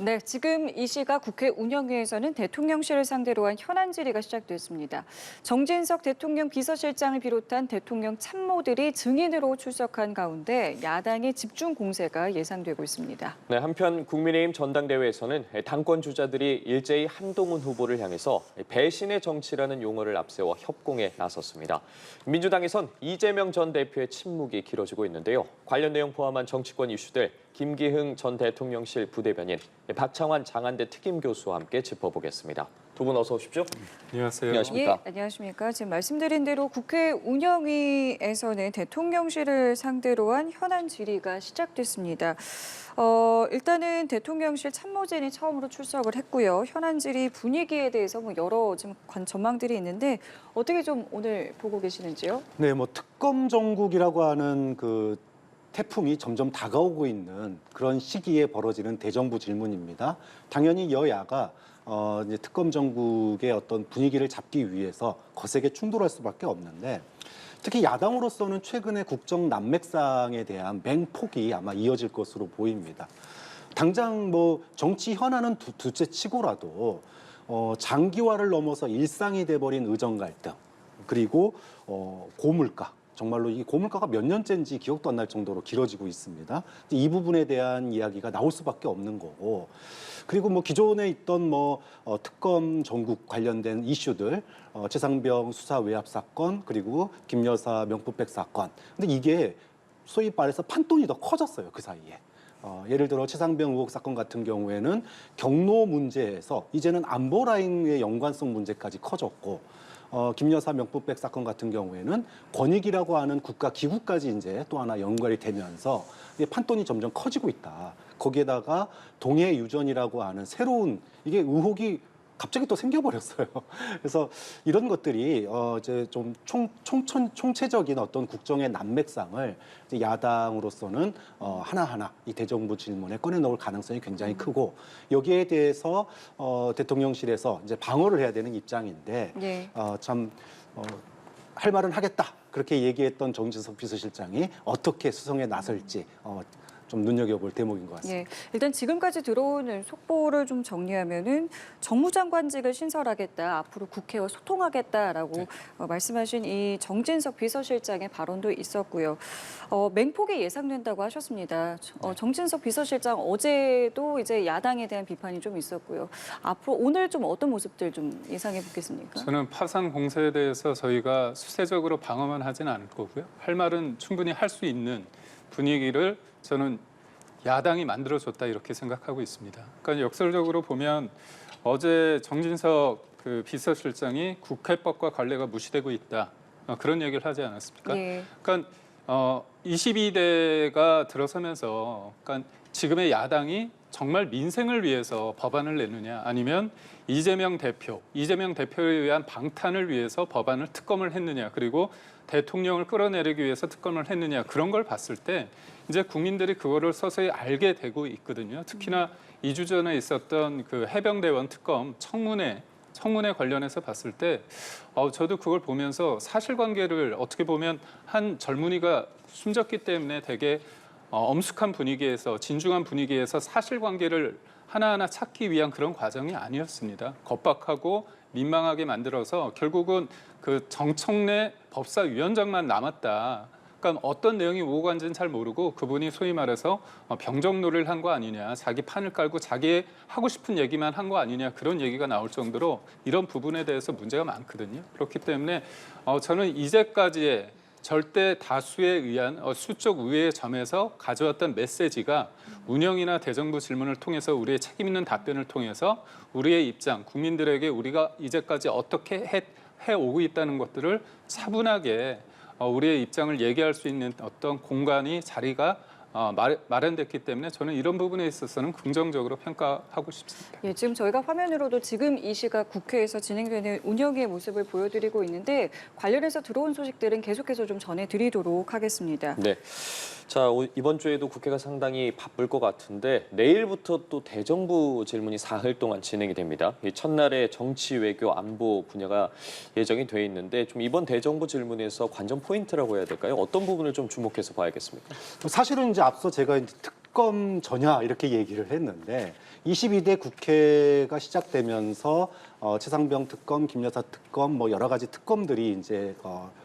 네, 지금 이 시각 국회 운영위에서는 대통령실을 상대로 한 현안 질의가 시작됐습니다. 정진석 대통령 비서실장을 비롯한 대통령 참모들이 증인으로 출석한 가운데 야당의 집중 공세가 예상되고 있습니다. 네, 한편 국민의힘 전당대회에서는 당권 주자들이 일제히 한동훈 후보를 향해서 배신의 정치라는 용어를 앞세워 협공에 나섰습니다. 민주당에선 이재명 전 대표의 침묵이 길어지고 있는데요. 관련 내용 포함한 정치권 이슈들 김기흥 전 대통령실 부대변인, 박창환 장한대 특임교수와 함께 짚어보겠습니다. 두 분 어서 오십시오. 안녕하세요. 안녕하십니까. 예, 안녕하십니까. 지금 말씀드린 대로 국회 운영위에서는 대통령실을 상대로 한 현안 질의가 시작됐습니다. 일단은 대통령실 참모진이 처음으로 출석을 했고요. 현안 질의 분위기에 대해서 여러 지금 전망들이 있는데 어떻게 좀 오늘 보고 계시는지요? 네, 특검 정국이라고 하는 그 태풍이 점점 다가오고 있는 그런 시기에 벌어지는 대정부 질문입니다. 당연히 여야가 이제 특검 정국의 어떤 분위기를 잡기 위해서 거세게 충돌할 수밖에 없는데 특히 야당으로서는 최근에 국정 난맥상에 대한 맹폭이 아마 이어질 것으로 보입니다. 당장 정치 현안은 둘째 치고라도 장기화를 넘어서 일상이 돼버린 의정 갈등 그리고 고물가. 정말로 이 고물가가 몇 년째인지 기억도 안 날 정도로 길어지고 있습니다. 이 부분에 대한 이야기가 나올 수밖에 없는 거고, 그리고 기존에 있던 특검 전국 관련된 이슈들, 최상병 수사 외압 사건, 그리고 김 여사 명품백 사건. 근데 이게 소위 말해서 판돈이 더 커졌어요, 그 사이에. 예를 들어 최상병 의혹 사건 같은 경우에는 경로 문제에서 이제는 안보 라인의 연관성 문제까지 커졌고, 김 여사 명품백 사건 같은 경우에는 권익이라고 하는 국가 기구까지 이제 또 하나 연관이 되면서 판돈이 점점 커지고 있다. 거기에다가 동해 유전이라고 하는 새로운 이게 의혹이 갑자기 또 생겨버렸어요. 그래서 이런 것들이 이제 좀 총체적인 어떤 국정의 난맥상을 이제 야당으로서는 하나하나 이 대정부 질문에 꺼내놓을 가능성이 굉장히 크고 여기에 대해서 대통령실에서 이제 방어를 해야 되는 입장인데 네. 할 말은 하겠다 그렇게 얘기했던 정진석 비서실장이 어떻게 수성에 나설지 좀 눈여겨볼 대목인 것 같습니다. 예, 일단 지금까지 들어오는 속보를 좀 정리하면은 정무장관직을 신설하겠다, 앞으로 국회와 소통하겠다라고 말씀하신 이 정진석 비서실장의 발언도 있었고요. 맹폭이 예상된다고 하셨습니다. 정진석 비서실장 어제도 이제 야당에 대한 비판이 좀 있었고요. 앞으로 오늘 좀 어떤 모습들 좀 예상해 보겠습니까? 저는 파산 공세에 대해서 저희가 수세적으로 방어만 하지는 않을 거고요. 할 말은 충분히 할 수 있는 분위기를 저는 야당이 만들어줬다 이렇게 생각하고 있습니다. 그러니까 역설적으로 보면 어제 정진석 그 비서실장이 국회법과 관례가 무시되고 있다 그런 얘기를 하지 않았습니까? 예. 그러니까 22대가 들어서면서 그러니까 지금의 야당이 정말 민생을 위해서 법안을 내느냐 아니면 이재명 대표에 의한 방탄을 위해서 법안을 특검을 했느냐 그리고 대통령을 끌어내리기 위해서 특검을 했느냐 그런 걸 봤을 때 이제 국민들이 그거를 서서히 알게 되고 있거든요. 특히나 2주 전에 있었던 그 해병대원 특검 청문회 관련해서 봤을 때 저도 그걸 보면서 사실관계를 어떻게 보면 한 젊은이가 숨졌기 때문에 되게 엄숙한 분위기에서 진중한 분위기에서 사실관계를 하나하나 찾기 위한 그런 과정이 아니었습니다. 겁박하고 민망하게 만들어서 결국은 그 정청래 법사위원장만 남았다. 그러니까 어떤 내용이 오고 간지는 잘 모르고 그분이 소위 말해서 병정놀이를 한 거 아니냐, 자기 판을 깔고 자기 하고 싶은 얘기만 한 거 아니냐 그런 얘기가 나올 정도로 이런 부분에 대해서 문제가 많거든요. 그렇기 때문에 저는 이제까지의 절대 다수에 의한 수적 우위의 점에서 가져왔던 메시지가 운영이나 대정부 질문을 통해서 우리의 책임 있는 답변을 통해서 우리의 입장, 국민들에게 우리가 이제까지 어떻게 해오고 있다는 것들을 차분하게 우리의 입장을 얘기할 수 있는 어떤 공간이 자리가 마련됐기 때문에 저는 이런 부분에 있어서는 긍정적으로 평가하고 싶습니다. 예, 지금 저희가 화면으로도 지금 이 시각 국회에서 진행되는 운영의 모습을 보여드리고 있는데 관련해서 들어온 소식들은 계속해서 좀 전해드리도록 하겠습니다. 네. 자, 이번 주에도 국회가 상당히 바쁠 것 같은데 내일부터 또 대정부 질문이 사흘 동안 진행이 됩니다. 이 첫날에 정치, 외교, 안보 분야가 예정이 돼 있는데 좀 이번 대정부 질문에서 관전 포인트라고 해야 될까요? 어떤 부분을 좀 주목해서 봐야겠습니까? 사실은 이제 앞서 제가 이제 특검 전야 이렇게 얘기를 했는데 22대 국회가 시작되면서 최상병 특검, 김여사 특검 뭐 여러 가지 특검들이 이제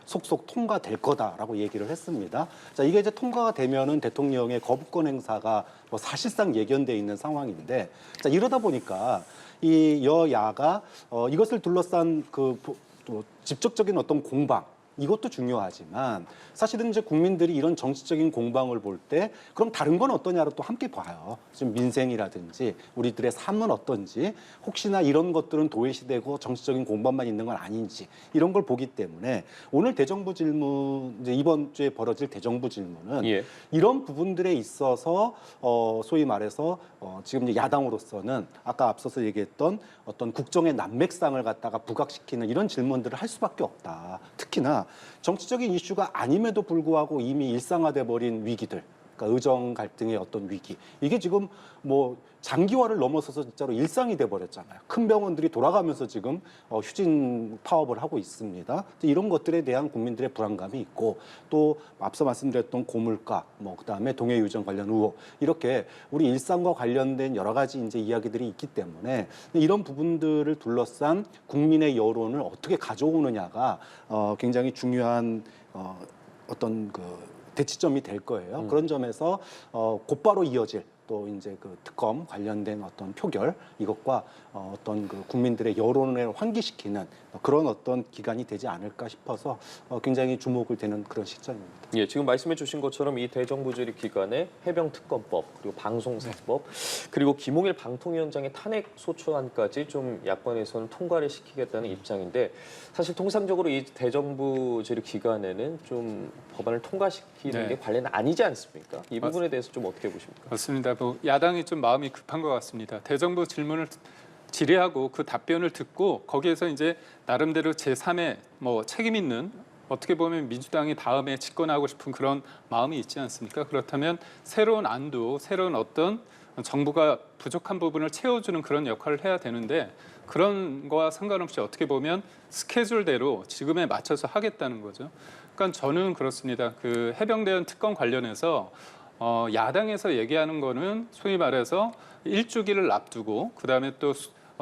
속속 통과될 거다라고 얘기를 했습니다. 자, 이게 이제 통과가 되면은 대통령의 거부권 행사가 뭐 사실상 예견돼 있는 상황인데, 자, 이러다 보니까 이 여야가 이것을 둘러싼 또 직접적인 어떤 공방, 이것도 중요하지만 사실은 이제 국민들이 이런 정치적인 공방을 볼 때 그럼 다른 건 어떠냐로 또 함께 봐요. 지금 민생이라든지 우리들의 삶은 어떤지, 혹시나 이런 것들은 도외시되고 정치적인 공방만 있는 건 아닌지, 이런 걸 보기 때문에 오늘 대정부 질문, 이제 이번 주에 벌어질 대정부 질문은 예. 이런 부분들에 있어서 소위 말해서 지금 이제 야당으로서는 아까 앞서서 얘기했던 어떤 국정의 난맥상을 갖다가 부각시키는 이런 질문들을 할 수밖에 없다. 특히나 정치적인 이슈가 아님에도 불구하고 이미 일상화돼 버린 위기들, 그러니까 의정 갈등의 어떤 위기, 이게 지금 뭐 장기화를 넘어서서 진짜로 일상이 돼 버렸잖아요. 큰 병원들이 돌아가면서 지금 휴진 파업을 하고 있습니다. 이런 것들에 대한 국민들의 불안감이 있고, 또 앞서 말씀드렸던 고물가, 뭐 그다음에 동해유전 관련 의혹, 이렇게 우리 일상과 관련된 여러 가지 이제 이야기들이 있기 때문에 이런 부분들을 둘러싼 국민의 여론을 어떻게 가져오느냐가 굉장히 중요한 어떤 그 대치점이 될 거예요. 그런 점에서 곧바로 이어질 또 이제 그 특검 관련된 어떤 표결, 이것과 어떤 그 국민들의 여론을 환기시키는 그런 어떤 기간이 되지 않을까 싶어서 굉장히 주목을 되는 그런 시점입니다. 예, 지금 말씀해 주신 것처럼 이 대정부질의 기간에 해병특검법, 그리고 방송사법, 그리고 김홍일 방통위원장의 탄핵 소추안까지 좀 야권에서는 통과를 시키겠다는 입장인데, 사실 통상적으로 이 대정부질의 기간에는 좀 법안을 통과시키는 게 관례는 아니지 않습니까? 이 부분에 대해서 좀 어떻게 보십니까? 맞습니다. 뭐 야당이 좀 마음이 급한 것 같습니다. 대정부 질문을 질의하고 그 답변을 듣고 거기에서 이제 나름대로 제3의 뭐 책임 있는, 어떻게 보면 민주당이 다음에 집권하고 싶은 그런 마음이 있지 않습니까? 그렇다면 새로운 안도, 새로운 어떤 정부가 부족한 부분을 채워주는 그런 역할을 해야 되는데, 그런 거와 상관없이 어떻게 보면 스케줄대로 지금에 맞춰서 하겠다는 거죠. 그러니까 저는 그렇습니다. 그 해병대원 특검 관련해서 야당에서 얘기하는 거는 소위 말해서 일주기를 앞두고 그다음에 또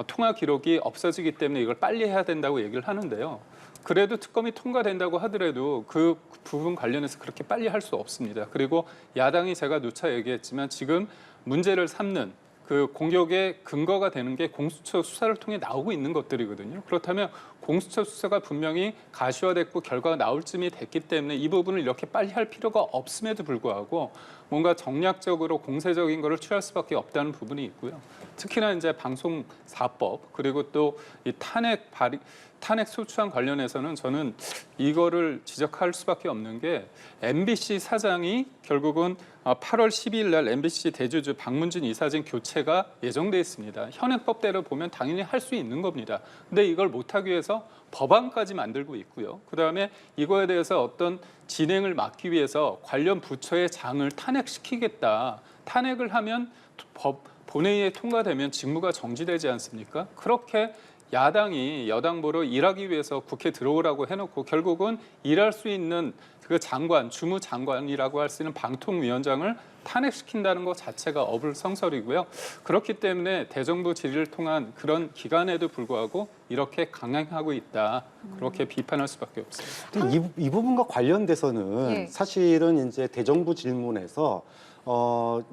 통화 기록이 없어지기 때문에 이걸 빨리 해야 된다고 얘기를 하는데요. 그래도 특검이 통과된다고 하더라도 그 부분 관련해서 그렇게 빨리 할 수 없습니다. 그리고 야당이 제가 누차 얘기했지만 지금 문제를 삼는 그 공격의 근거가 되는 게 공수처 수사를 통해 나오고 있는 것들이거든요. 그렇다면 공수처 수사가 분명히 가시화됐고 결과가 나올 쯤이 됐기 때문에 이 부분을 이렇게 빨리 할 필요가 없음에도 불구하고 뭔가 정략적으로 공세적인 것을 취할 수밖에 없다는 부분이 있고요. 특히나 이제 방송사법, 그리고 또 이 탄핵 소추안 관련해서는 저는 이거를 지적할 수밖에 없는 게, MBC 사장이 결국은 8월 12일 날 MBC 대주주 박문진 이사장 교체가 예정돼 있습니다. 현행법대로 보면 당연히 할 수 있는 겁니다. 근데 이걸 못하기 위해서 법안까지 만들고 있고요. 그다음에 이거에 대해서 어떤 진행을 막기 위해서 관련 부처의 장을 탄핵시키겠다. 탄핵을 하면 본회의에 통과되면 직무가 정지되지 않습니까? 그렇게 야당이 여당 보러 일하기 위해서 국회 들어오라고 해놓고 결국은 일할 수 있는 그 장관, 주무장관이라고 할 수 있는 방통위원장을 탄핵시킨다는 것 자체가 어불성설이고요. 그렇기 때문에 대정부 질의를 통한 그런 기간에도 불구하고 이렇게 강행하고 있다. 그렇게 비판할 수밖에 없습니다. 이 부분과 관련돼서는 예. 사실은 이제 대정부 질문에서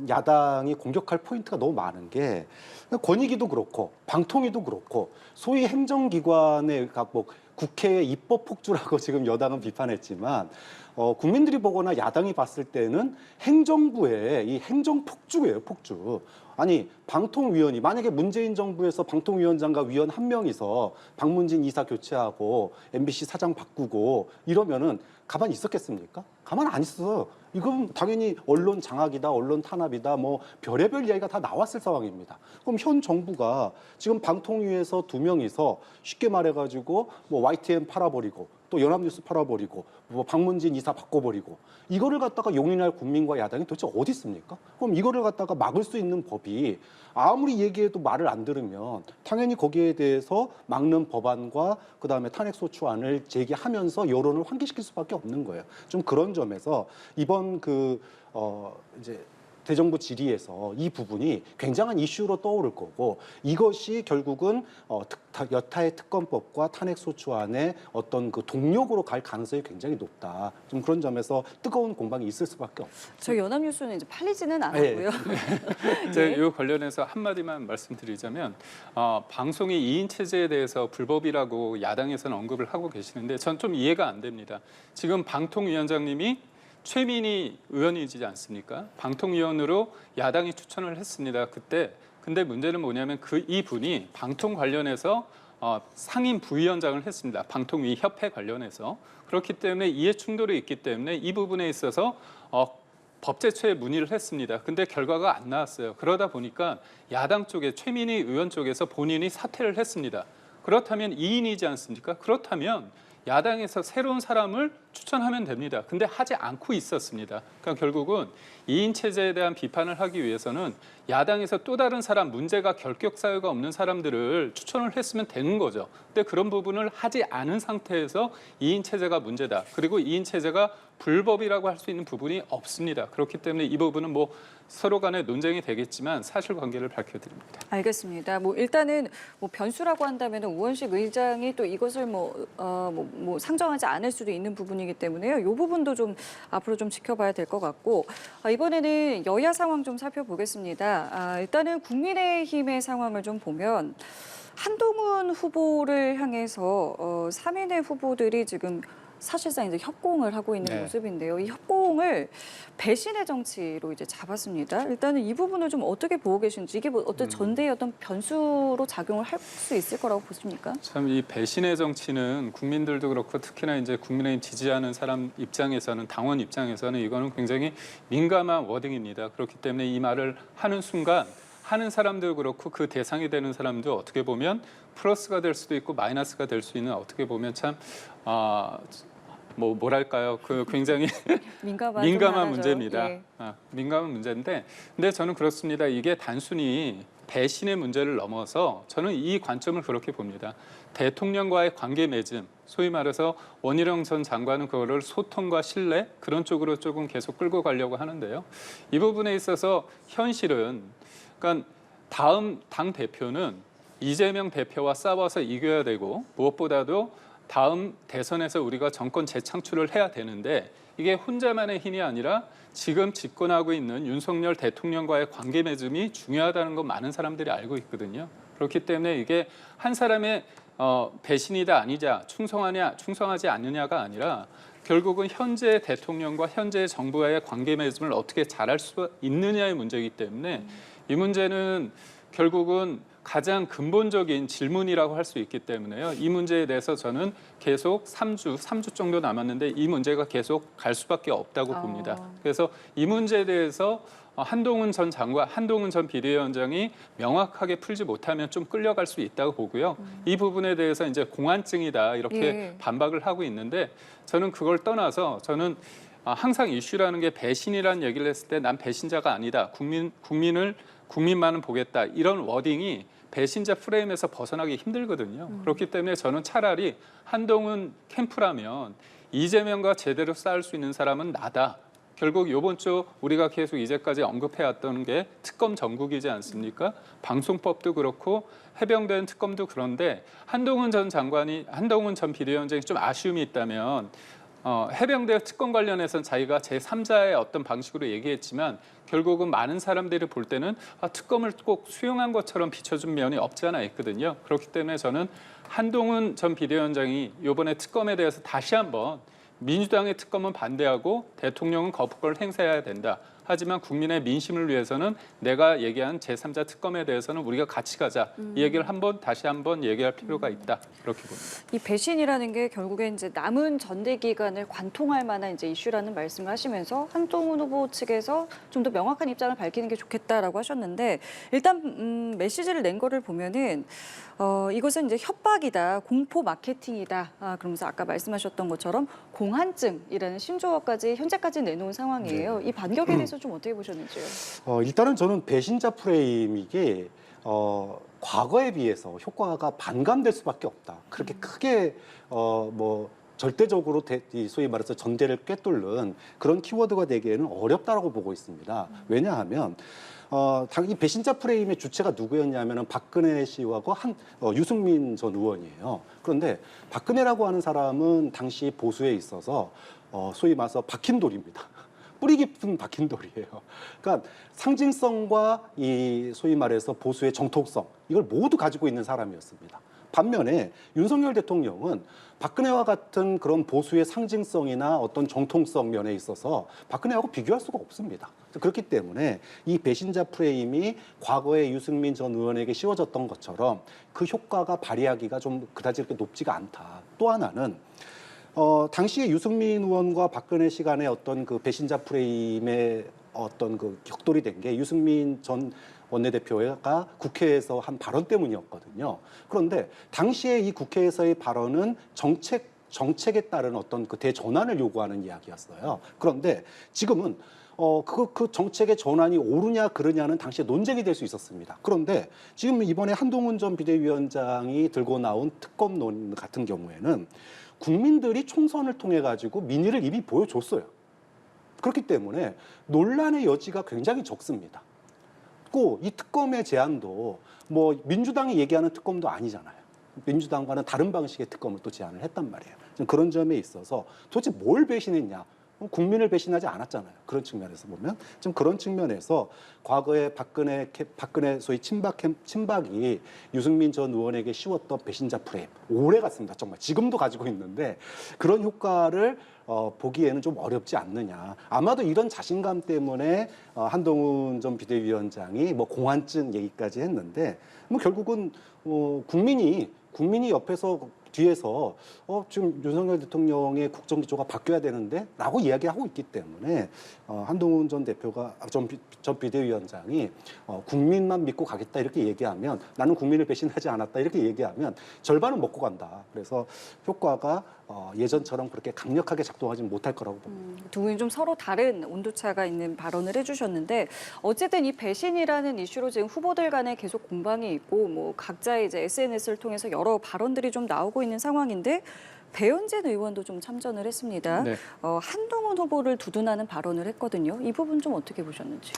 야당이 공격할 포인트가 너무 많은 게, 권익위도 그렇고 방통위도 그렇고 소위 행정기관의 뭐 국회의 입법 폭주라고 지금 여당은 비판했지만, 국민들이 보거나 야당이 봤을 때는 행정부의 이 행정 폭주예요, 폭주. 아니, 방통위원이 만약에 문재인 정부에서 방통위원장과 위원 한 명이서 박문진 이사 교체하고 MBC 사장 바꾸고 이러면은 가만히 있었겠습니까? 가만 안 있어. 이건 당연히 언론 장악이다, 언론 탄압이다, 뭐 별의별 이야기가 다 나왔을 상황입니다. 그럼 현 정부가 지금 방통위에서 2명이서 쉽게 말해가지고 뭐 YTN 팔아버리고 또 연합뉴스 팔아버리고 뭐 박문진 이사 바꿔버리고, 이거를 갖다가 용인할 국민과 야당이 도대체 어디 있습니까? 그럼 이거를 갖다가 막을 수 있는 법이 아무리 얘기해도 말을 안 들으면 당연히 거기에 대해서 막는 법안과 그다음에 탄핵소추안을 제기하면서 여론을 환기시킬 수밖에 없는 거예요. 좀 그런 점에서 이번 이제 대정부 질의에서 이 부분이 굉장한 이슈로 떠오를 거고 이것이 결국은 여타의 특검법과 탄핵소추안의 어떤 그 동력으로 갈 가능성이 굉장히 높다. 좀 그런 점에서 뜨거운 공방이 있을 수밖에 없습니다. 저희 연합뉴스는 이제 팔리지는 네. 않았고요. 이제 이 관련해서 한마디만 말씀드리자면 방송이 2인 체제에 대해서 불법이라고 야당에서는 언급을 하고 계시는데 전 좀 이해가 안 됩니다. 지금 방통위원장님이 최민희 의원이지 않습니까? 방통위원으로 야당이 추천을 했습니다. 그때 근데 문제는 뭐냐면 이 분이 방통 관련해서 상임 부위원장을 했습니다. 방통위 협회 관련해서 그렇기 때문에 이해 충돌이 있기 때문에 이 부분에 있어서 법제처에 문의를 했습니다. 근데 결과가 안 나왔어요. 그러다 보니까 야당 쪽에 최민희 의원 쪽에서 본인이 사퇴를 했습니다. 그렇다면 2인이지 않습니까? 그렇다면 야당에서 새로운 사람을 추천하면 됩니다. 근데 하지 않고 있었습니다. 그러니까 결국은 2인 체제에 대한 비판을 하기 위해서는 야당에서 또 다른 사람, 문제가 결격 사유가 없는 사람들을 추천을 했으면 되는 거죠. 근데 그런 부분을 하지 않은 상태에서 2인 체제가 문제다. 그리고 2인 체제가 불법이라고 할 수 있는 부분이 없습니다. 그렇기 때문에 이 부분은 뭐 서로 간에 논쟁이 되겠지만 사실관계를 밝혀드립니다. 알겠습니다. 뭐 일단은 뭐 변수라고 한다면 우원식 의장이 또 이것을 뭐 상정하지 않을 수도 있는 부분이기 때문에요. 이 부분도 좀 앞으로 좀 지켜봐야 될 것 같고 이번에는 여야 상황 좀 살펴보겠습니다. 일단은 국민의힘의 상황을 좀 보면 한동훈 후보를 향해서 3인의 후보들이 지금 사실상 이제 협공을 하고 있는 네. 모습인데요. 이 협공을 배신의 정치로 이제 잡았습니다. 일단은 이 부분을 좀 어떻게 보고 계신지 이게 뭐 어떤 전대의 어떤 변수로 작용을 할 수 있을 거라고 보십니까? 참 이 배신의 정치는 국민들도 그렇고 특히나 이제 국민의힘 지지하는 사람 입장에서는 당원 입장에서는 이거는 굉장히 민감한 워딩입니다. 그렇기 때문에 이 말을 하는 순간 하는 사람도 그렇고 그 대상이 되는 사람도 어떻게 보면 플러스가 될 수도 있고 마이너스가 될 수 있는 어떻게 보면 참 뭐랄까요? 그 굉장히 민감한 문제입니다. 예. 민감한 문제인데, 근데 저는 그렇습니다. 이게 단순히 배신의 문제를 넘어서 저는 이 관점을 그렇게 봅니다. 대통령과의 관계 맺음, 소위 말해서 원희룡 전 장관은 그거를 소통과 신뢰 그런 쪽으로 조금 계속 끌고 가려고 하는데요. 이 부분에 있어서 현실은, 그러니까 다음 당 대표는 이재명 대표와 싸워서 이겨야 되고 무엇보다도 다음 대선에서 우리가 정권 재창출을 해야 되는데 이게 혼자만의 힘이 아니라 지금 집권하고 있는 윤석열 대통령과의 관계 맺음이 중요하다는 건 많은 사람들이 알고 있거든요. 그렇기 때문에 이게 한 사람의 배신이다 아니자 충성하냐 충성하지 않느냐가 아니라 결국은 현재 대통령과 현재 정부와의 관계 맺음을 어떻게 잘할 수 있느냐의 문제이기 때문에 이 문제는 결국은 가장 근본적인 질문이라고 할 수 있기 때문에요. 이 문제에 대해서 저는 계속 3주 정도 남았는데 이 문제가 계속 갈 수밖에 없다고 봅니다. 그래서 이 문제에 대해서 한동훈 전 장관, 한동훈 전 비대위원장이 명확하게 풀지 못하면 좀 끌려갈 수 있다고 보고요. 이 부분에 대해서 이제 공안증이다 이렇게 예. 반박을 하고 있는데 저는 그걸 떠나서 저는 항상 이슈라는 게 배신이라는 얘기를 했을 때 난 배신자가 아니다. 국민만은 보겠다. 이런 워딩이 배신자 프레임에서 벗어나기 힘들거든요. 그렇기 때문에 저는 차라리 한동훈 캠프라면 이재명과 제대로 싸울 수 있는 사람은 나다. 결국 이번 주 우리가 계속 이제까지 언급해왔던 게 특검 전국이지 않습니까? 방송법도 그렇고 해병대는 특검도 그런데 한동훈 전 비대위원장이 좀 아쉬움이 있다면 해병대 특검 관련해서는 자기가 제3자의 어떤 방식으로 얘기했지만 결국은 많은 사람들이 볼 때는 특검을 꼭 수용한 것처럼 비춰준 면이 없지 않아 있거든요. 그렇기 때문에 저는 한동훈 전 비대위원장이 이번에 특검에 대해서 다시 한번 민주당의 특검은 반대하고 대통령은 거부권을 행사해야 된다. 하지만 국민의 민심을 위해서는 내가 얘기한 제3자 특검에 대해서는 우리가 같이 가자. 이 얘기를 다시 한번 얘기할 필요가 있다. 그렇게 봅니다. 이 배신이라는 게 결국엔 이제 남은 전대 기간을 관통할 만한 이제 이슈라는 말씀을 하시면서 한동훈 후보 측에서 좀 더 명확한 입장을 밝히는 게 좋겠다라고 하셨는데 일단 메시지를 낸 거를 보면은 이것은 이제 협박이다, 공포 마케팅이다. 그러면서 아까 말씀하셨던 것처럼 공한증이라는 신조어까지 현재까지 내놓은 상황이에요. 이 반격에 대해서 좀 어떻게 보셨는지요? 일단은 저는 배신자 프레임이게 과거에 비해서 효과가 반감될 수밖에 없다. 그렇게 크게 절대적으로 이 소위 말해서 전대를 꿰뚫는 그런 키워드가 되기에는 어렵다라고 보고 있습니다. 왜냐하면 이 배신자 프레임의 주체가 누구였냐면은 박근혜 씨하고 유승민 전 의원이에요. 그런데 박근혜라고 하는 사람은 당시 보수에 있어서 소위 말해서 박힌돌입니다. 뿌리 깊은 박힌돌이에요. 그러니까 상징성과 이 소위 말해서 보수의 정통성 이걸 모두 가지고 있는 사람이었습니다. 반면에 윤석열 대통령은 박근혜와 같은 그런 보수의 상징성이나 어떤 정통성 면에 있어서 박근혜하고 비교할 수가 없습니다. 그렇기 때문에 이 배신자 프레임이 과거에 유승민 전 의원에게 씌워졌던 것처럼 그 효과가 발휘하기가 좀 그다지 그렇게 높지가 않다. 또 하나는 당시에 유승민 의원과 박근혜 시간에 어떤 그 배신자 프레임의 어떤 그 격돌이 된 게 유승민 전 원내대표가 국회에서 한 발언 때문이었거든요. 그런데 당시에 이 국회에서의 발언은 정책에 따른 어떤 그 대전환을 요구하는 이야기였어요. 그런데 지금은 그 정책의 전환이 옳으냐 그르냐는 당시에 논쟁이 될 수 있었습니다. 그런데 지금 이번에 한동훈 전 비대위원장이 들고 나온 특검론 같은 경우에는 국민들이 총선을 통해 가지고 민의를 이미 보여줬어요. 그렇기 때문에 논란의 여지가 굉장히 적습니다. 꼭 이 특검의 제안도 뭐 민주당이 얘기하는 특검도 아니잖아요. 민주당과는 다른 방식의 특검을 또 제안을 했단 말이에요. 그런 점에 있어서 도대체 뭘 배신했냐? 국민을 배신하지 않았잖아요. 그런 측면에서 보면 좀 그런 측면에서 과거에 박근혜 소위 친박이 유승민 전 의원에게 씌웠던 배신자 프레임 오래 갔습니다. 정말 지금도 가지고 있는데 그런 효과를 보기에는 좀 어렵지 않느냐. 아마도 이런 자신감 때문에 한동훈 전 비대위원장이 뭐 공안증 얘기까지 했는데 뭐 결국은 국민이 옆에서 뒤에서 지금 윤석열 대통령의 국정기조가 바뀌어야 되는데 라고 이야기하고 있기 때문에 한동훈 전 비대위원장이 국민만 믿고 가겠다 이렇게 얘기하면 나는 국민을 배신하지 않았다 이렇게 얘기하면 절반은 먹고 간다. 그래서 효과가 예전처럼 그렇게 강력하게 작동하지 못할 거라고 봅니다. 두 분이 좀 서로 다른 온도차가 있는 발언을 해주셨는데 어쨌든 이 배신이라는 이슈로 지금 후보들 간에 계속 공방이 있고 뭐 각자의 이제 SNS를 통해서 여러 발언들이 좀 나오고 있는 상황인데 배현진 의원도 좀 참전을 했습니다. 네. 한동훈 후보를 두둔하는 발언을 했거든요. 이 부분 좀 어떻게 보셨는지.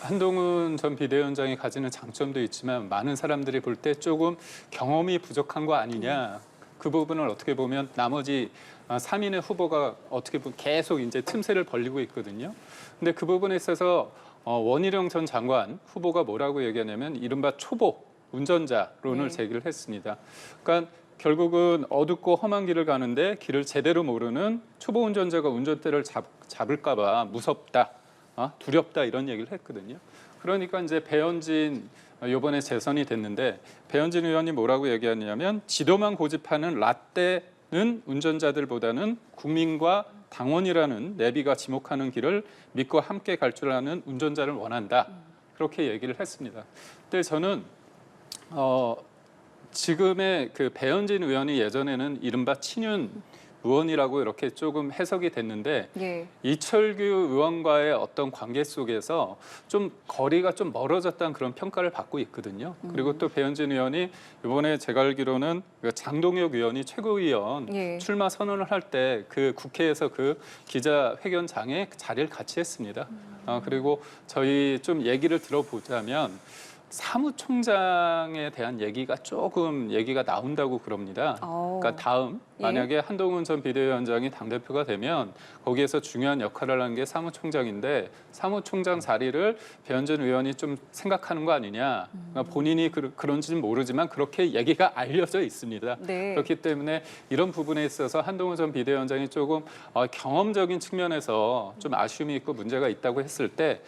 한동훈 전 비대위원장이 가지는 장점도 있지만 많은 사람들이 볼 때 조금 경험이 부족한 거 아니냐. 그 부분을 어떻게 보면 나머지 3인의 후보가 어떻게 보면 계속 이제 틈새를 벌리고 있거든요. 근데 그 부분에 있어서 원희룡 전 장관 후보가 뭐라고 얘기하냐면 이른바 초보 운전자론을 제기를 했습니다. 그러니까 결국은 어둡고 험한 길을 가는데 길을 제대로 모르는 초보 운전자가 운전대를 잡을까 봐 무섭다, 두렵다 이런 얘기를 했거든요. 그러니까 이제 배현진 이번에 재선이 됐는데 배현진 의원이 뭐라고 얘기하냐면 지도만 고집하는 라떼는 운전자들보다는 국민과 당원이라는 내비가 지목하는 길을 믿고 함께 갈 줄 아는 운전자를 원한다. 그렇게 얘기를 했습니다. 근데 저는 지금의 그 배현진 의원이 예전에는 이른바 친윤 의원이라고 이렇게 조금 해석이 됐는데 예. 이철규 의원과의 어떤 관계 속에서 좀 거리가 좀 멀어졌다는 그런 평가를 받고 있거든요. 그리고 또 배현진 의원이 이번에 제가 알기로는 장동혁 의원이 최고위원 예. 출마 선언을 할 때 그 국회에서 그 기자회견장에 자리를 같이 했습니다. 그리고 저희 좀 얘기를 들어보자면 사무총장에 대한 얘기가 조금 얘기가 나온다고 그럽니다. 그러니까 다음 만약에 한동훈 전 비대위원장이 당대표가 되면 거기에서 중요한 역할을 하는 게 사무총장인데 사무총장 자리를 배현진 의원이 좀 생각하는 거 아니냐. 그러니까 본인이 그런지는 모르지만 그렇게 얘기가 알려져 있습니다. 네. 그렇기 때문에 이런 부분에 있어서 한동훈 전 비대위원장이 조금 경험적인 측면에서 좀 아쉬움이 있고 문제가 있다고 했을 때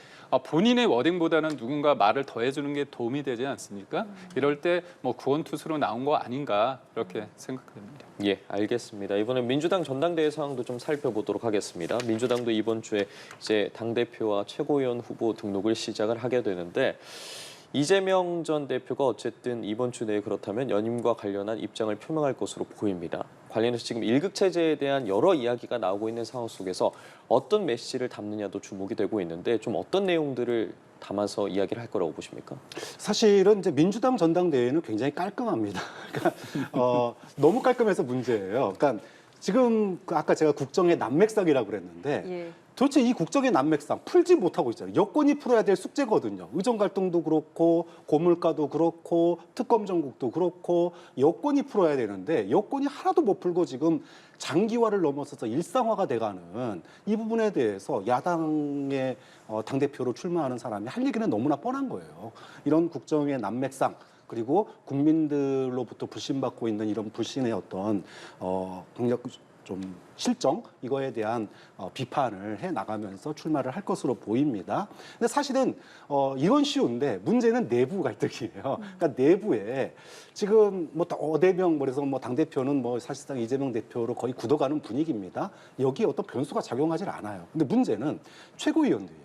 본인의 워딩보다는 누군가 말을 더해주는 게 도움이 되지 않습니까? 이럴 때 뭐 구원투수로 나온 거 아닌가 이렇게 생각됩니다. 예, 알겠습니다. 이번엔 민주당 전당대회 상황도 좀 살펴보도록 하겠습니다. 민주당도 이번 주에 이제 당대표와 최고위원 후보 등록을 시작을 하게 되는데 이재명 전 대표가 어쨌든 이번 주 내에 그렇다면 연임과 관련한 입장을 표명할 것으로 보입니다. 관련해서 지금 일극체제에 대한 여러 이야기가 나오고 있는 상황 속에서 어떤 메시지를 담느냐도 주목이 되고 있는데 좀 어떤 내용들을 담아서 이야기를 할 거라고 보십니까? 사실은 이제 민주당 전당대회는 굉장히 깔끔합니다. 그러니까 너무 깔끔해서 문제예요. 그러니까 지금 아까 제가 국정의 난맥상이라고 그랬는데 예. 도대체 이 국정의 난맥상 풀지 못하고 있잖아요. 여권이 풀어야 될 숙제거든요. 의정 갈등도 그렇고 고물가도 그렇고 특검 전국도 그렇고 여권이 풀어야 되는데 여권이 하나도 못 풀고 지금 장기화를 넘어서서 일상화가 돼가는 이 부분에 대해서 야당의 당대표로 출마하는 사람이 할 얘기는 너무나 뻔한 거예요. 이런 국정의 난맥상 그리고 국민들로부터 불신받고 있는 이런 불신의 어떤 강력 좀 실정 이거에 대한 비판을 해 나가면서 출마를 할 것으로 보입니다. 근데 사실은 이건 쉬운데 문제는 내부 갈등이에요. 그러니까 내부에 지금 뭐 어대명 그래서 뭐 당 대표는 뭐 사실상 이재명 대표로 거의 굳어가는 분위기입니다. 여기에 어떤 변수가 작용하지 않아요. 근데 문제는 최고위원들이에요.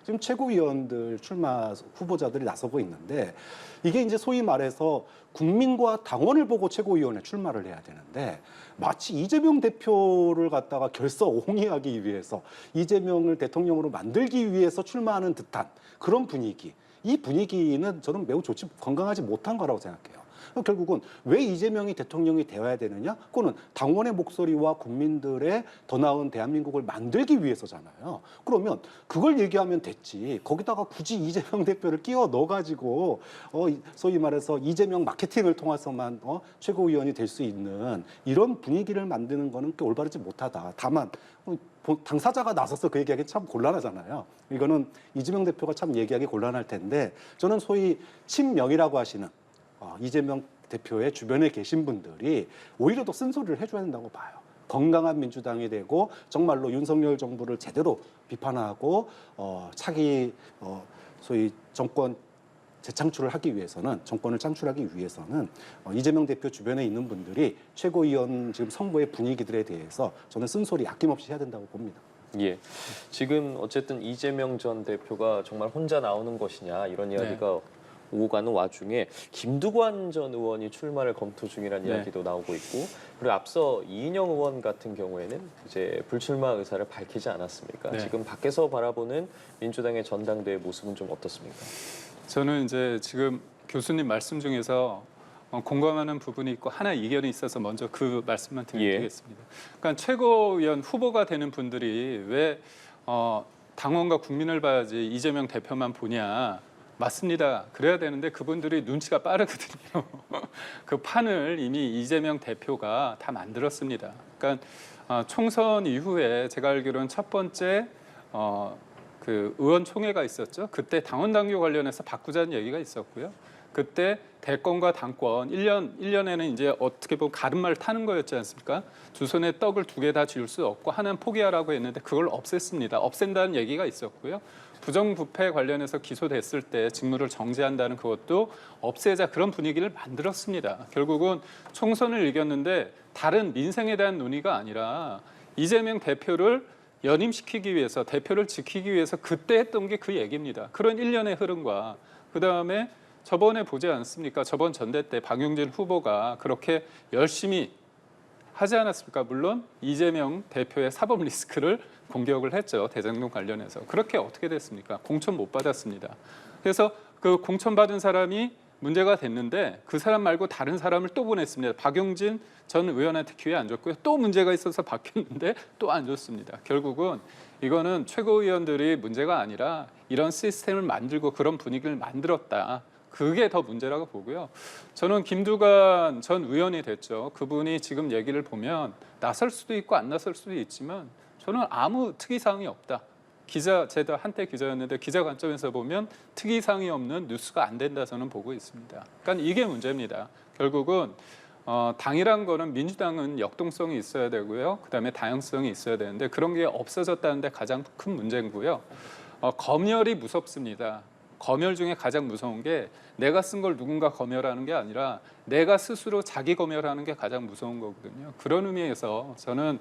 지금 최고위원들 출마 후보자들이 나서고 있는데 이게 이제 소위 말해서 국민과 당원을 보고 최고위원에 출마를 해야 되는데 마치 이재명 대표를 갖다가 결사옹위하기 위해서 이재명을 대통령으로 만들기 위해서 출마하는 듯한 그런 분위기. 이 분위기는 저는 매우 건강하지 못한 거라고 생각해요. 결국은 왜 이재명이 대통령이 되어야 되느냐? 그거는 당원의 목소리와 국민들의 더 나은 대한민국을 만들기 위해서잖아요. 그러면 그걸 얘기하면 됐지. 거기다가 굳이 이재명 대표를 끼워 넣어가지고 소위 말해서 이재명 마케팅을 통해서만 최고위원이 될 수 있는 이런 분위기를 만드는 거는 꽤 올바르지 못하다. 다만 당사자가 나서서 그 얘기하기 참 곤란하잖아요. 이거는 이재명 대표가 참 얘기하기 곤란할 텐데 저는 소위 친명이라고 하시는 이재명 대표의 주변에 계신 분들이 오히려 더 쓴소리를 해줘야 된다고 봐요. 건강한 민주당이 되고 정말로 윤석열 정부를 제대로 비판하고 차기 소위 정권 재창출을 하기 위해서는 정권을 창출하기 위해서는 이재명 대표 주변에 있는 분들이 최고위원 지금 선거의 분위기들에 대해서 저는 쓴소리 아낌없이 해야 된다고 봅니다. 예, 지금 어쨌든 이재명 전 대표가 정말 혼자 나오는 것이냐 이런 이야기가 오고 가는 와중에 김두관 전 의원이 출마를 검토 중이라는 이야기도 나오고 있고 그리고 앞서 이인영 의원 같은 경우에는 이제 불출마 의사를 밝히지 않았습니까? 지금 밖에서 바라보는 민주당의 전당대회 모습은 좀 어떻습니까? 저는 이제 지금 교수님 말씀 중에서 공감하는 부분이 있고 하나 이견이 있어서 먼저 그 말씀만 드리겠습니다. 그러니까 최고위원 후보가 되는 분들이 왜 당원과 국민을 봐야지 이재명 대표만 보냐. 맞습니다. 그래야 되는데 그분들이 눈치가 빠르거든요. 그 판을 이미 이재명 대표가 다 만들었습니다. 그러니까 총선 이후에 제가 알기로는 첫 번째 그 의원총회가 있었죠. 그때 당원 당규 관련해서 바꾸자는 얘기가 있었고요. 그때 대권과 당권 1년에는 이제 어떻게 보면 가름말 타는 거였지 않습니까? 두 손에 떡을 두 개 다 쥐을 수 없고 하나는 포기하라고 했는데 그걸 없앴습니다. 없앤다는 얘기가 있었고요. 부정부패 관련해서 기소됐을 때 직무를 정지한다는 그것도 없애자 그런 분위기를 만들었습니다. 결국은 총선을 이겼는데 다른 민생에 대한 논의가 아니라 이재명 대표를 연임시키기 위해서 대표를 지키기 위해서 그때 했던 게 그 얘기입니다. 그런 일련의 흐름과 그다음에 저번에 보지 않습니까? 저번 전대 때 박용진 후보가 그렇게 열심히 하지 않았습니까? 물론 이재명 대표의 사법 리스크를 공격을 했죠. 대장동 관련해서. 그렇게 어떻게 됐습니까? 공천 못 받았습니다. 그래서 그 공천 받은 사람이 문제가 됐는데 그 사람 말고 다른 사람을 또 보냈습니다. 박용진 전 의원한테 기회 안 줬고요. 또 문제가 있어서 바뀌었는데 또 안 줬습니다. 결국은 이거는 최고위원들이 문제가 아니라 이런 시스템을 만들고 그런 분위기를 만들었다. 그게 더 문제라고 보고요. 저는 김두관 전 의원이 됐죠. 그분이 지금 얘기를 보면 나설 수도 있고 안 나설 수도 있지만 저는 아무 특이사항이 없다. 제가 한때 기자였는데 기자 관점에서 보면 특이사항이 없는 뉴스가 안 된다 저는 보고 있습니다. 그러니까 이게 문제입니다. 결국은 당이란 거는 민주당은 역동성이 있어야 되고요. 그다음에 다양성이 있어야 되는데 그런 게 없어졌다는 데 가장 큰 문제고요. 검열이 무섭습니다. 검열 중에 가장 무서운 게 내가 쓴 걸 누군가 검열하는 게 아니라 내가 스스로 자기 검열하는 게 가장 무서운 거거든요. 그런 의미에서 저는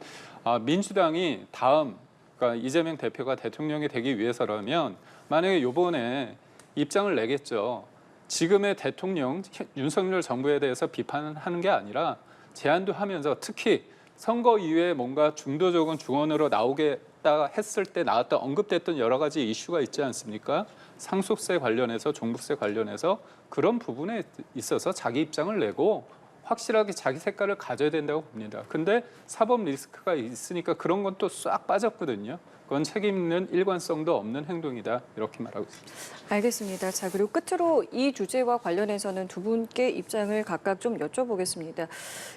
민주당이 다음 그러니까 이재명 대표가 대통령이 되기 위해서라면 만약에 이번에 입장을 내겠죠. 지금의 대통령 윤석열 정부에 대해서 비판하는 게 아니라 제안도 하면서 특히 선거 이후에 뭔가 중도적인 중언으로 나오겠다 했을 때 나왔던 언급됐던 여러 가지 이슈가 있지 않습니까? 상속세 관련해서 종부세 관련해서 그런 부분에 있어서 자기 입장을 내고 확실하게 자기 색깔을 가져야 된다고 봅니다. 근데 사법 리스크가 있으니까 그런 건 또 싹 빠졌거든요. 그건 책임 있는 일관성도 없는 행동이다. 이렇게 말하고 있습니다. 알겠습니다. 자, 그리고 끝으로 이 주제와 관련해서는 두 분께 입장을 각각 좀 여쭤보겠습니다.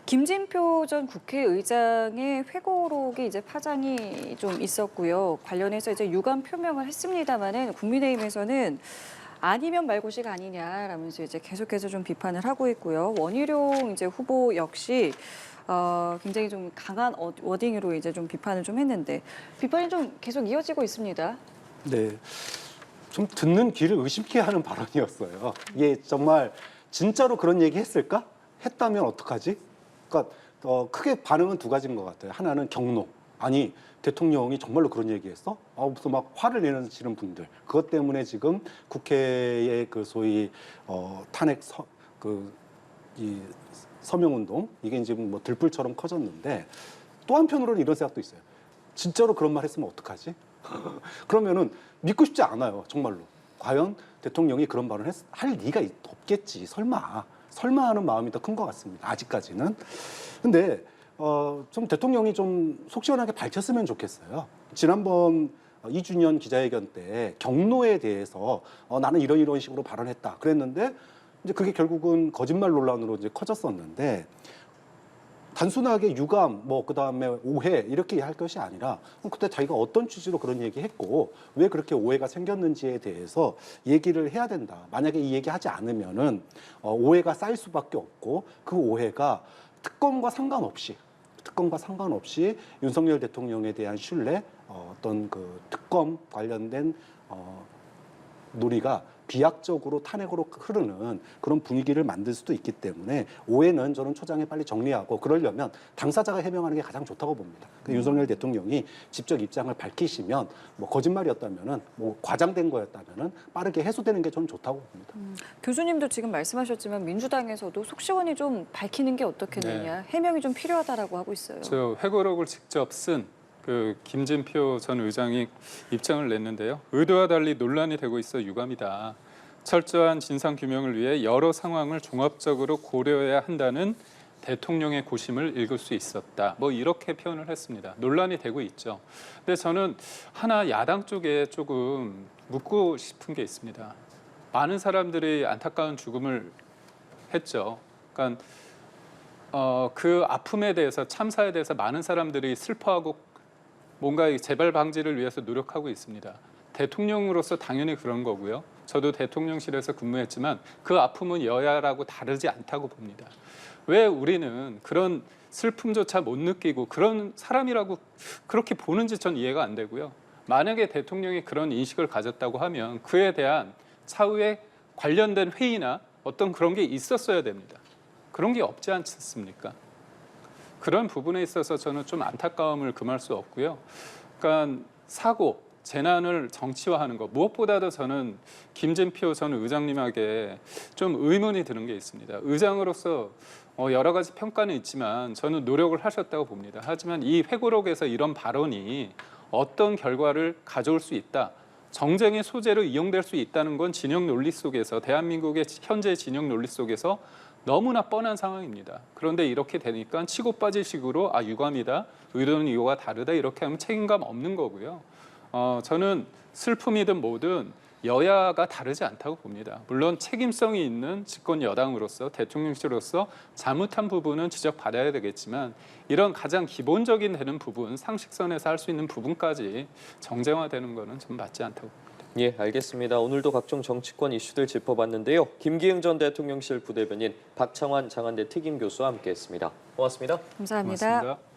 김진표 전 국회의장의 회고록이 이제 파장이 좀 있었고요. 관련해서 이제 유감 표명을 했습니다마는 국민의힘에서는 아니면 말고시가 아니냐라면서 이제 계속해서 좀 비판을 하고 있고요. 원희룡 이제 후보 역시 굉장히 좀 강한 워딩으로 이제 좀 비판을 좀 했는데 비판이 좀 계속 이어지고 있습니다. 네. 좀 듣는 귀를 의심케 하는 발언이었어요. 이게 정말 진짜로 그런 얘기 했을까? 했다면 어떡하지? 그러니까 크게 반응은 두 가지인 것 같아요. 하나는 경로. 아니 대통령이 정말로 그런 얘기했어? 무슨 막 화를 내시는 분들. 그것 때문에 지금 국회의 그 소위 탄핵 이 서명운동 이게 지금 뭐 들불처럼 커졌는데 또 한편으로는 이런 생각도 있어요. 진짜로 그런 말 했으면 어떡하지? 그러면은 믿고 싶지 않아요. 정말로. 과연 대통령이 그런 발언을 할 리가 없겠지. 설마 하는 마음이 더 큰 것 같습니다. 아직까지는. 근데 좀 대통령이 좀 속 시원하게 밝혔으면 좋겠어요. 지난번 2주년 기자회견 때 경로에 대해서 나는 이런 식으로 발언했다. 그랬는데 이제 그게 결국은 거짓말 논란으로 이제 커졌었는데 단순하게 유감, 뭐 그다음에 오해 이렇게 할 것이 아니라 그때 자기가 어떤 취지로 그런 얘기했고 왜 그렇게 오해가 생겼는지에 대해서 얘기를 해야 된다. 만약에 이 얘기하지 않으면은 오해가 쌓일 수밖에 없고 그 오해가 특검과 상관없이 윤석열 대통령에 대한 신뢰, 어떤 그 특검 관련된 논의가 비약적으로 탄핵으로 흐르는 그런 분위기를 만들 수도 있기 때문에 오해는 저는 초장에 빨리 정리하고 그러려면 당사자가 해명하는 게 가장 좋다고 봅니다. 윤석열 대통령이 직접 입장을 밝히시면 뭐 거짓말이었다면은 뭐 과장된 거였다면은 빠르게 해소되는 게 저는 좋다고 봅니다. 교수님도 지금 말씀하셨지만 민주당에서도 속 시원히 좀 밝히는 게 어떻겠느냐, 해명이 좀 필요하다라고 하고 있어요. 저 회고록을 직접 쓴 그 김진표 전 의장이 입장을 냈는데요. 의도와 달리 논란이 되고 있어 유감이다. 철저한 진상 규명을 위해 여러 상황을 종합적으로 고려해야 한다는 대통령의 고심을 읽을 수 있었다. 뭐 이렇게 표현을 했습니다. 논란이 되고 있죠. 근데 저는 하나 야당 쪽에 조금 묻고 싶은 게 있습니다. 많은 사람들이 안타까운 죽음을 했죠. 그러니까 그 아픔에 대해서 참사에 대해서 많은 사람들이 슬퍼하고 뭔가 재발 방지를 위해서 노력하고 있습니다. 대통령으로서 당연히 그런 거고요. 저도 대통령실에서 근무했지만 그 아픔은 여야라고 다르지 않다고 봅니다. 왜 우리는 그런 슬픔조차 못 느끼고 그런 사람이라고 그렇게 보는지 전 이해가 안 되고요. 만약에 대통령이 그런 인식을 가졌다고 하면 그에 대한 차후에 관련된 회의나 어떤 그런 게 있었어야 됩니다. 그런 게 없지 않습니까? 그런 부분에 있어서 저는 좀 안타까움을 금할 수 없고요. 그러니까 사고, 재난을 정치화하는 것 무엇보다도 저는 김진표 전 의장님에게 좀 의문이 드는 게 있습니다. 의장으로서 여러 가지 평가는 있지만 저는 노력을 하셨다고 봅니다. 하지만 이 회고록에서 이런 발언이 어떤 결과를 가져올 수 있다. 정쟁의 소재로 이용될 수 있다는 건 진영 논리 속에서 대한민국의 현재 진영 논리 속에서 너무나 뻔한 상황입니다. 그런데 이렇게 되니까 치고 빠지식으로 유감이다, 의도는 이거와 다르다 이렇게 하면 책임감 없는 거고요. 저는 슬픔이든 뭐든 여야가 다르지 않다고 봅니다. 물론 책임성이 있는 집권 여당으로서 대통령실로서 잘못한 부분은 지적받아야 되겠지만 이런 가장 기본적인 되는 부분, 상식선에서 할 수 있는 부분까지 정쟁화되는 거는 좀 맞지 않다고 봅니다. 예, 알겠습니다. 오늘도 각종 정치권 이슈들 짚어봤는데요. 김기흥 전 대통령실 부대변인 박창환 장한대 특임교수와 함께했습니다. 고맙습니다. 감사합니다. 고맙습니다.